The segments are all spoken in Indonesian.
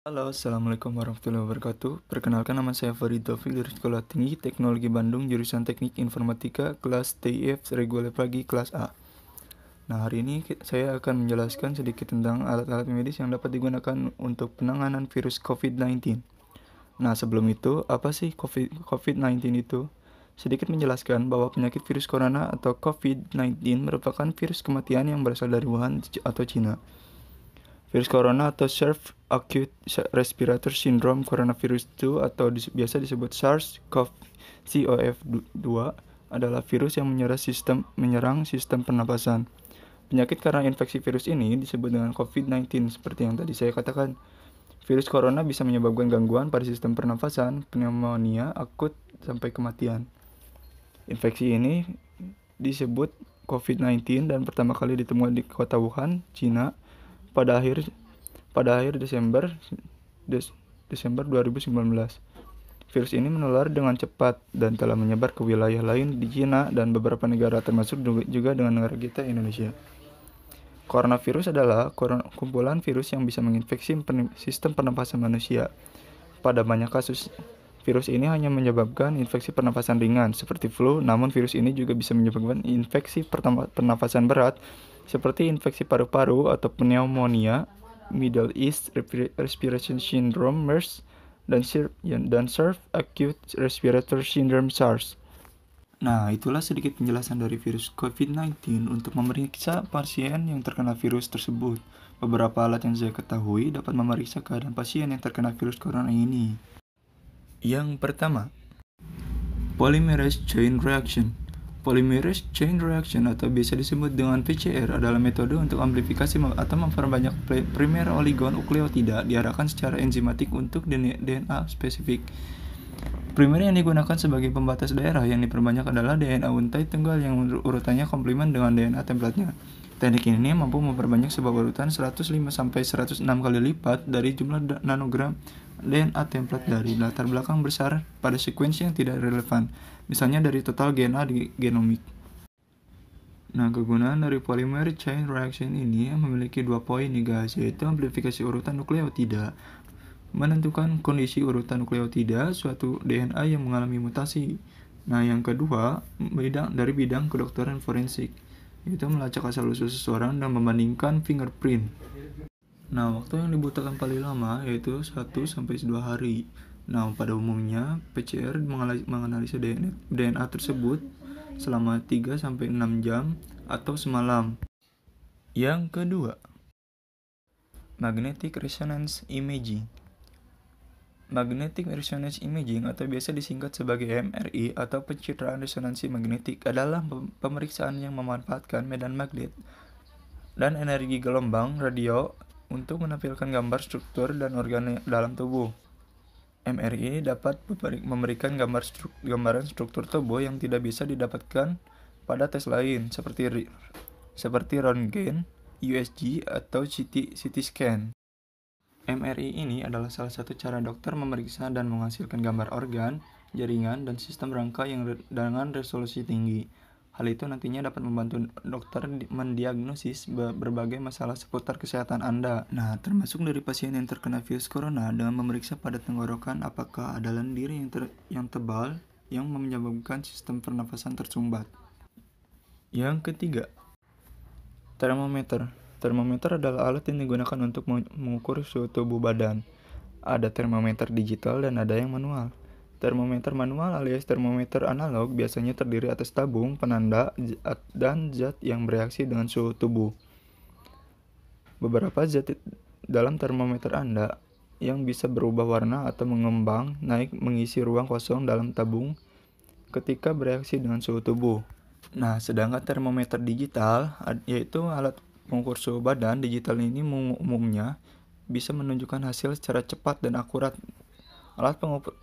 Halo, Assalamualaikum warahmatullahi wabarakatuh. Perkenalkan, nama saya Farid Taufik dari Sekolah Tinggi Teknologi Bandung, jurusan Teknik Informatika, kelas TIF reguler pagi, kelas A. Nah, hari ini saya akan menjelaskan sedikit tentang alat-alat medis yang dapat digunakan untuk penanganan virus COVID-19. Nah, sebelum itu, apa sih COVID-19 itu? Sedikit menjelaskan bahwa penyakit virus corona atau COVID-19 merupakan virus kematian yang berasal dari Wuhan atau Cina. Virus corona atau Acute Respiratory Syndrome coronavirus 2 atau biasa disebut SARS-CoV-2 adalah virus yang menyerang sistem pernapasan. Penyakit karena infeksi virus ini disebut dengan COVID-19 seperti yang tadi saya katakan. Virus corona bisa menyebabkan gangguan pada sistem pernapasan, pneumonia akut sampai kematian. Infeksi ini disebut COVID-19 dan pertama kali ditemukan di kota Wuhan, Cina pada akhir Desember 2019. Virus ini menular dengan cepat dan telah menyebar ke wilayah lain di Cina dan beberapa negara, termasuk juga dengan negara kita, Indonesia. Coronavirus adalah kumpulan virus yang bisa menginfeksi sistem pernapasan manusia. Pada banyak kasus, virus ini hanya menyebabkan infeksi pernapasan ringan seperti flu, namun virus ini juga bisa menyebabkan infeksi pernapasan berat seperti infeksi paru-paru atau pneumonia, Middle East Respiratory Syndrome (MERS), dan Acute Respiratory Syndrome (SARS). Nah, itulah sedikit penjelasan dari virus COVID-19 untuk memeriksa pasien yang terkena virus tersebut. Beberapa alat yang saya ketahui dapat memeriksa keadaan pasien yang terkena virus corona ini. Yang pertama, Polymerase Chain Reaction. Polymerase Chain Reaction atau biasa disebut dengan PCR adalah metode untuk amplifikasi atau memperbanyak primer oligonukleotida diarahkan secara enzimatik untuk DNA spesifik. Primer yang digunakan sebagai pembatas daerah yang diperbanyak adalah DNA untai tunggal yang urutannya komplement dengan DNA templatenya. Teknik ini mampu memperbanyak sebuah urutan 105-106 kali lipat dari jumlah nanogram DNA template dari latar belakang besar pada sekuensi yang tidak relevan, misalnya dari total DNA di genomik. Nah, kegunaan dari polymer chain reaction ini memiliki 2 poin nih guys, yaitu amplifikasi urutan nukleotida, menentukan kondisi urutan nukleotida suatu DNA yang mengalami mutasi. Nah, yang kedua, dari bidang kedokteran forensik, yaitu melacak asal-usul seseorang dan membandingkan fingerprint. Nah, waktu yang dibutuhkan paling lama yaitu 1-2 hari. Nah, pada umumnya PCR menganalisa DNA tersebut selama 3-6 jam atau semalam. Yang kedua, Magnetic Resonance Imaging. Magnetic Resonance Imaging atau biasa disingkat sebagai MRI atau pencitraan resonansi magnetik adalah pemeriksaan yang memanfaatkan medan magnet dan energi gelombang radio untuk menampilkan gambar struktur dan organ dalam tubuh. MRI dapat memberikan gambaran struktur tubuh yang tidak bisa didapatkan pada tes lain seperti röntgen, USG, atau CT scan. MRI ini adalah salah satu cara dokter memeriksa dan menghasilkan gambar organ, jaringan, dan sistem rangka yang dengan resolusi tinggi. Hal itu nantinya dapat membantu dokter mendiagnosis berbagai masalah seputar kesehatan Anda. Nah, termasuk dari pasien yang terkena virus corona dengan memeriksa pada tenggorokan apakah ada lendir yang tebal yang menyebabkan sistem pernafasan tersumbat. Yang ketiga, termometer. Termometer adalah alat yang digunakan untuk mengukur suhu tubuh badan. Ada termometer digital dan ada yang manual. Termometer manual alias termometer analog biasanya terdiri atas tabung, penanda, dan zat yang bereaksi dengan suhu tubuh. Beberapa zat dalam termometer Anda yang bisa berubah warna atau mengembang naik mengisi ruang kosong dalam tabung ketika bereaksi dengan suhu tubuh. Nah, sedangkan termometer digital, yaitu alat pengukur suhu badan digital ini umumnya bisa menunjukkan hasil secara cepat dan akurat. Alat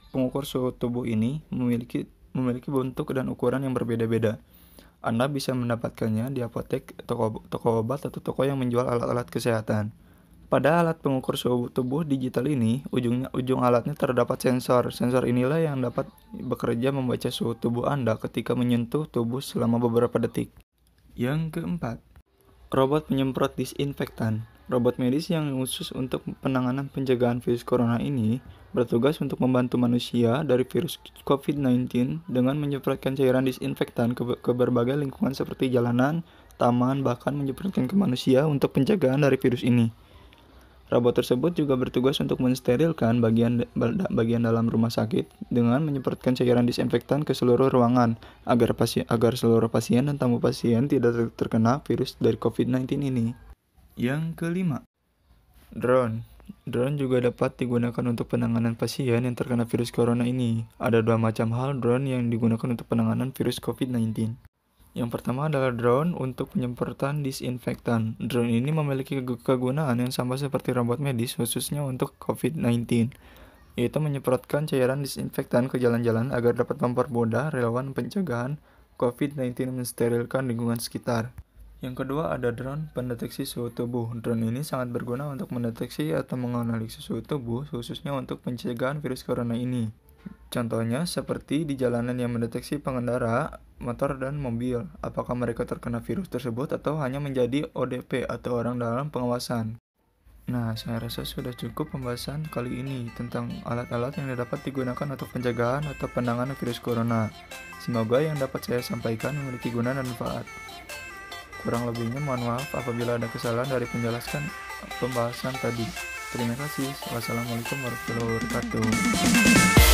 pengukur suhu tubuh ini memiliki bentuk dan ukuran yang berbeda-beda. Anda bisa mendapatkannya di apotek, toko obat, atau toko yang menjual alat-alat kesehatan. Pada alat pengukur suhu tubuh digital ini, ujung alatnya terdapat sensor. Sensor inilah yang dapat bekerja membaca suhu tubuh Anda ketika menyentuh tubuh selama beberapa detik. Yang keempat, Robot penyemprot disinfektan. Robot medis yang khusus untuk penanganan pencegahan virus corona ini bertugas untuk membantu manusia dari virus COVID-19 dengan menyemprotkan cairan disinfektan ke berbagai lingkungan seperti jalanan, taman, bahkan menyemprotkan ke manusia untuk pencegahan dari virus ini. Robot tersebut juga bertugas untuk mensterilkan bagian dalam rumah sakit dengan menyemprotkan cairan disinfektan ke seluruh ruangan agar seluruh pasien dan tamu pasien tidak terkena virus dari COVID-19 ini. Yang kelima, drone. Drone juga dapat digunakan untuk penanganan pasien yang terkena virus corona ini. Ada dua macam hal drone yang digunakan untuk penanganan virus COVID-19. Yang pertama adalah drone untuk penyemprotan disinfektan. Drone ini memiliki kegunaan yang sama seperti robot medis khususnya untuk COVID-19, yaitu menyemprotkan cairan disinfektan ke jalan-jalan agar dapat mempermudah relawan pencegahan COVID-19 mensterilkan lingkungan sekitar. Yang kedua ada drone pendeteksi suhu tubuh. Drone ini sangat berguna untuk mendeteksi atau menganalisis suhu tubuh khususnya untuk pencegahan virus corona ini. Contohnya seperti di jalanan yang mendeteksi pengendara motor dan mobil, apakah mereka terkena virus tersebut atau hanya menjadi ODP atau orang dalam pengawasan. Nah, saya rasa sudah cukup pembahasan kali ini tentang alat-alat yang dapat digunakan untuk pencegahan atau penanganan virus corona. Semoga yang dapat saya sampaikan memiliki guna dan manfaat. Kurang lebihnya mohon maaf apabila ada kesalahan dari penjelasan pembahasan tadi. Terima kasih. Wassalamualaikum warahmatullahi wabarakatuh.